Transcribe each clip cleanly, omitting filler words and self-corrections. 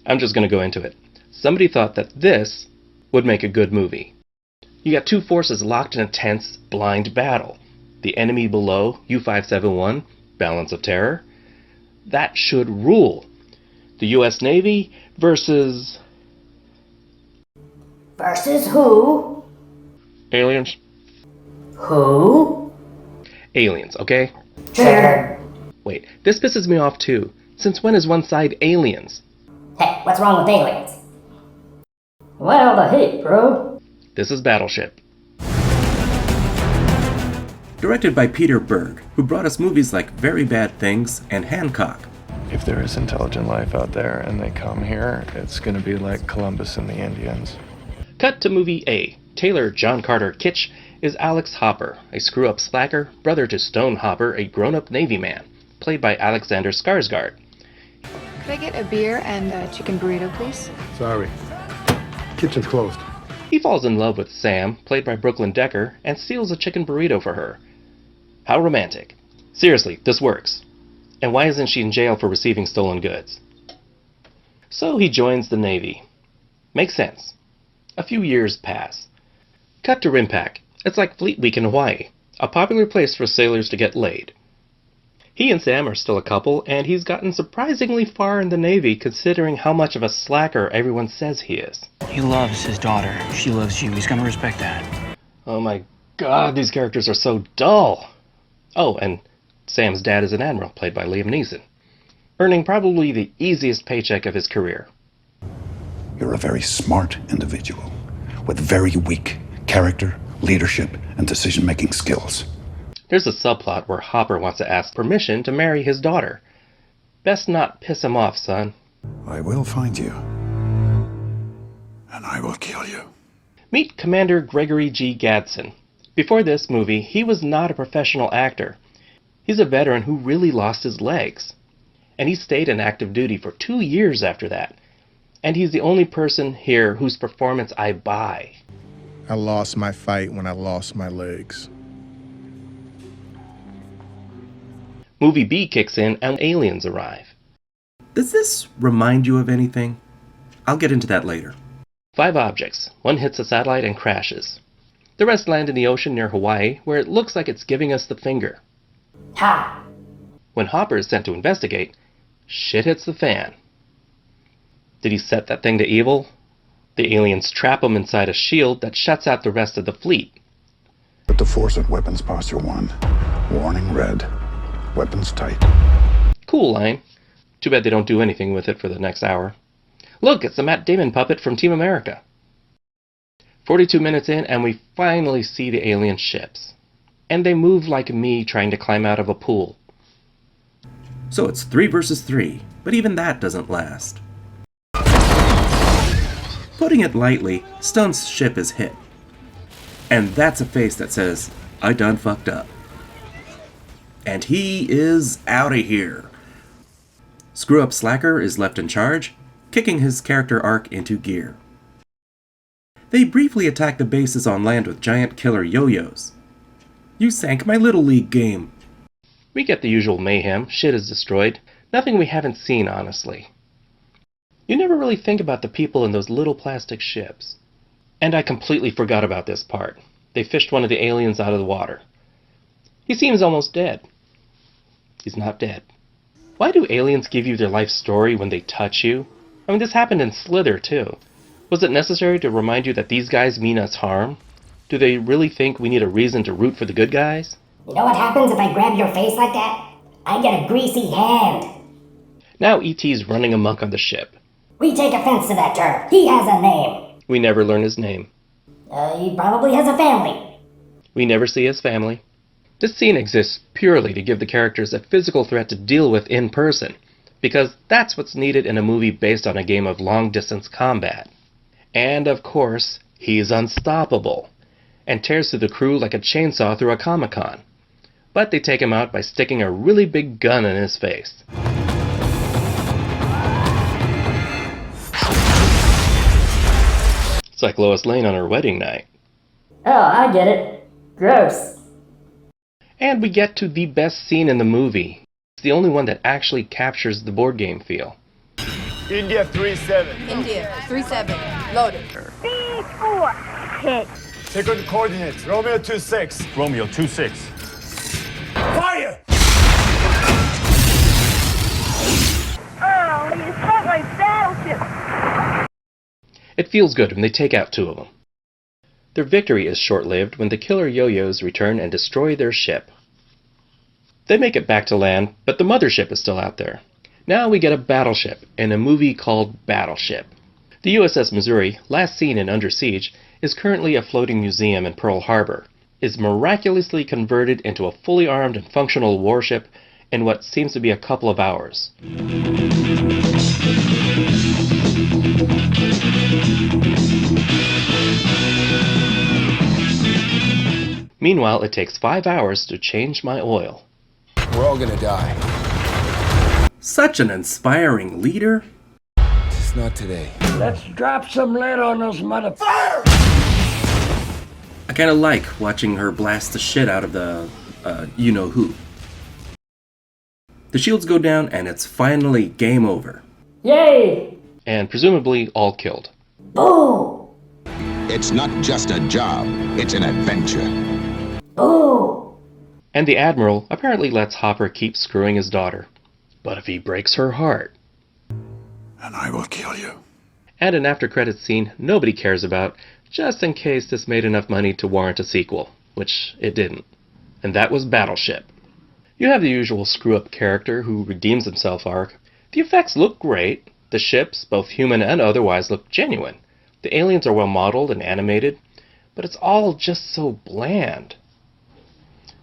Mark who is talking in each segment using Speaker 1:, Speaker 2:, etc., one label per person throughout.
Speaker 1: I'm just going to go into it. Somebody thought that this would make a good movie. You got two forces locked in a tense, blind battle. The enemy below, U-571, Balance of Terror. That should rule. The US Navy versus...
Speaker 2: Versus who?
Speaker 1: Aliens.
Speaker 2: Who?
Speaker 1: Aliens, okay?
Speaker 2: Trigger.
Speaker 1: Wait, this pisses me off too. Since when is one side aliens?
Speaker 2: Hey, what's wrong with aliens? Why all the hate, bro?
Speaker 1: This is Battleship.
Speaker 3: Directed by Peter Berg, who brought us movies like Very Bad Things and Hancock.
Speaker 4: If there is intelligent life out there and they come here, it's going to be like Columbus and the Indians.
Speaker 1: Cut to movie A. Taylor John Carter Kitsch is Alex Hopper, a screw-up slacker, brother to Stone Hopper, a grown-up Navy man, played by Alexander Skarsgård.
Speaker 5: Could I get a beer and a chicken burrito, please?
Speaker 6: Sorry. Kitchen's closed.
Speaker 1: He falls in love with Sam, played by Brooklyn Decker, and steals a chicken burrito for her. How romantic. Seriously, this works. And why isn't she in jail for receiving stolen goods? So he joins the Navy. Makes sense. A few years pass. Cut to Rimpak. It's like Fleet Week in Hawaii, a popular place for sailors to get laid. He and Sam are still a couple, and he's gotten surprisingly far in the Navy considering how much of a slacker everyone says he is.
Speaker 7: He loves his daughter. She loves you. He's gonna respect that.
Speaker 1: Oh my god, these characters are so dull. Oh, and Sam's dad is an admiral, played by Liam Neeson, earning probably the easiest paycheck of his career.
Speaker 8: You're a very smart individual with very weak character, leadership, and decision-making skills.
Speaker 1: There's a subplot where Hopper wants to ask permission to marry his daughter. Best not piss him off, son.
Speaker 8: I will find you, and I will kill you.
Speaker 1: Meet Commander Gregory G. Gadsden. Before this movie, he was not a professional actor. He's a veteran who really lost his legs. And he stayed in active duty for 2 years after that. And he's the only person here whose performance I buy.
Speaker 6: I lost my fight when I lost my legs.
Speaker 1: Movie B kicks in and aliens arrive.
Speaker 3: Does this remind you of anything? I'll get into that later.
Speaker 1: 5 objects. One hits a satellite and crashes. The rest land in the ocean near Hawaii, where it looks like it's giving us the finger.
Speaker 2: Ha!
Speaker 1: When Hopper is sent to investigate, shit hits the fan. Did he set that thing to evil? The aliens trap him inside a shield that shuts out the rest of the fleet.
Speaker 8: Put the force at weapons posture 1. Warning red. Weapons tight.
Speaker 1: Cool line. Too bad they don't do anything with it for the next hour. Look, it's the Matt Damon puppet from Team America. 42 minutes in, and we finally see the alien ships. And they move like me trying to climb out of a pool.
Speaker 3: So it's 3 versus 3, but even that doesn't last. Putting it lightly, Stone's ship is hit. And that's a face that says, I done fucked up. And he is outta here. Screw-up Slacker is left in charge, kicking his character arc into gear. They briefly attack the bases on land with giant killer yo-yos. You sank my Little League game.
Speaker 1: We get the usual mayhem, shit is destroyed, nothing we haven't seen, honestly. You never really think about the people in those little plastic ships. And I completely forgot about this part. They fished one of the aliens out of the water. He seems almost dead. He's not dead. Why do aliens give you their life story when they touch you? I mean, this happened in Slither, too. Was it necessary to remind you that these guys mean us harm? Do they really think we need a reason to root for the good guys?
Speaker 2: You know what happens if I grab your face like that? I get a greasy hand.
Speaker 1: Now E.T.'s running amok on the ship.
Speaker 2: We take offense to that term. He has a name.
Speaker 1: We never learn his name.
Speaker 2: He probably has a family.
Speaker 1: We never see his family. This scene exists purely to give the characters a physical threat to deal with in person, because that's what's needed in a movie based on a game of long-distance combat. And of course, he's unstoppable, and tears through the crew like a chainsaw through a Comic-Con. But they take him out by sticking a really big gun in his face. It's like Lois Lane on her wedding night.
Speaker 2: Oh, I get it. Gross.
Speaker 1: And we get to the best scene in the movie. It's the only one that actually captures the board game feel.
Speaker 9: India 3-7.
Speaker 10: India, 3-7. Loaded.
Speaker 11: B4. Hit.
Speaker 9: Second coordinates, Romeo 2-6.
Speaker 12: Romeo 2-6.
Speaker 9: Fire!
Speaker 11: Oh, you struck my battleship.
Speaker 1: It feels good when they take out two of them. Their victory is short-lived when the killer yo-yos return and destroy their ship. They make it back to land, but the mothership is still out there. Now we get a battleship in a movie called Battleship. The USS Missouri, last seen in Under Siege, is currently a floating museum in Pearl Harbor, is miraculously converted into a fully armed and functional warship in what seems to be a couple of hours. Meanwhile, it takes 5 hours to change my oil.
Speaker 13: We're all gonna die.
Speaker 3: Such an inspiring leader.
Speaker 13: Just not today.
Speaker 2: Let's drop some lead on those motherfuckers.
Speaker 3: I kinda like watching her blast the shit out of the, you-know-who. The shields go down and it's finally game over.
Speaker 2: Yay!
Speaker 1: And presumably all killed.
Speaker 2: Boo!
Speaker 8: It's not just a job, it's an adventure.
Speaker 2: Boo!
Speaker 1: And the Admiral apparently lets Hopper keep screwing his daughter. But if he breaks her heart...
Speaker 8: And I will kill you.
Speaker 1: And an after-credits scene nobody cares about, just in case this made enough money to warrant a sequel, which it didn't. And that was Battleship. You have the usual screw-up character who redeems himself arc. The effects look great. The ships, both human and otherwise, look genuine. The aliens are well modeled and animated, but it's all just so bland.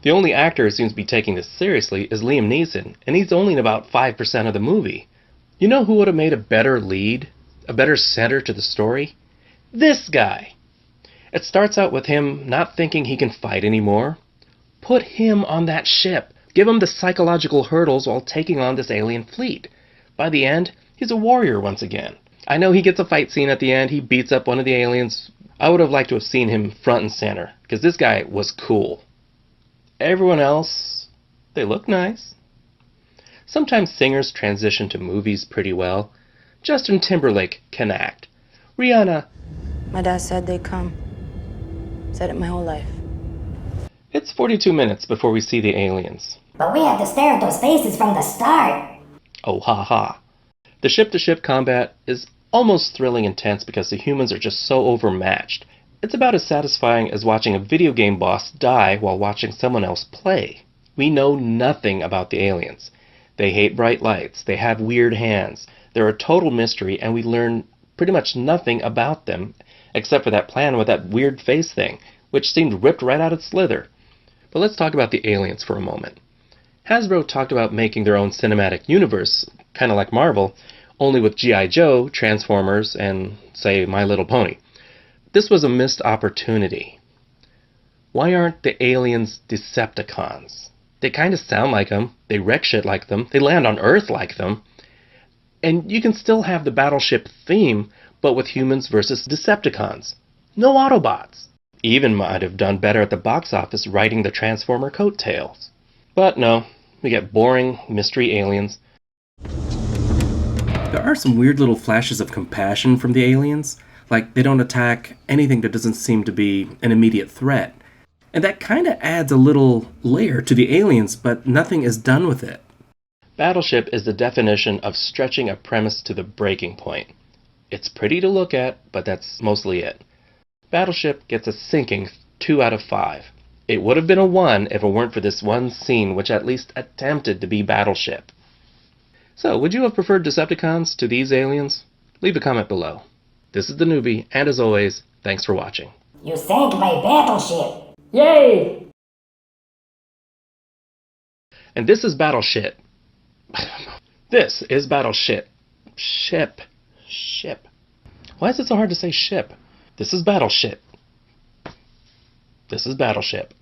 Speaker 1: The only actor who seems to be taking this seriously is Liam Neeson, and he's only in about 5% of the movie. You know who would have made a better lead? A better center to the story? This guy! It starts out with him not thinking he can fight anymore. Put him on that ship. Give him the psychological hurdles while taking on this alien fleet. By the end, he's a warrior once again. I know he gets a fight scene at the end, he beats up one of the aliens. I would have liked to have seen him front and center, because this guy was cool. Everyone else, they look nice. Sometimes singers transition to movies pretty well. Justin Timberlake can act. Rihanna...
Speaker 10: My dad said they'd come. Said it my whole life.
Speaker 1: It's 42 minutes before we see the aliens.
Speaker 2: But we have to stare at those faces from the start.
Speaker 1: Oh ha ha. The ship-to-ship combat is almost thrilling intense because the humans are just so overmatched. It's about as satisfying as watching a video game boss die while watching someone else play. We know nothing about the aliens. They hate bright lights, they have weird hands, they're a total mystery, and we learn pretty much nothing about them except for that plan with that weird face thing, which seemed ripped right out of Slither. But let's talk about the aliens for a moment. Hasbro talked about making their own cinematic universe, kind of like Marvel, only with G.I. Joe, Transformers, and, say, My Little Pony. This was a missed opportunity. Why aren't the aliens Decepticons? They kind of sound like them, they wreck shit like them, they land on Earth like them, and you can still have the Battleship theme, but with humans versus Decepticons. No Autobots. Even might have done better at the box office writing the Transformer coattails. But no, we get boring mystery aliens.
Speaker 3: There are some weird little flashes of compassion from the aliens, like they don't attack anything that doesn't seem to be an immediate threat. And that kind of adds a little layer to the aliens, but nothing is done with it.
Speaker 1: Battleship is the definition of stretching a premise to the breaking point. It's pretty to look at, but that's mostly it. Battleship gets a sinking 2 out of 5. It would have been a 1 if it weren't for this one scene which at least attempted to be Battleship. So, would you have preferred Decepticons to these aliens? Leave a comment below. This is TheNewBee, and as always, thanks for watching.
Speaker 2: You sank my battleship. Yay!
Speaker 1: And this is Battleship. This is Battleship. Ship. Why is it so hard to say ship? This is Battleship. This is Battleship.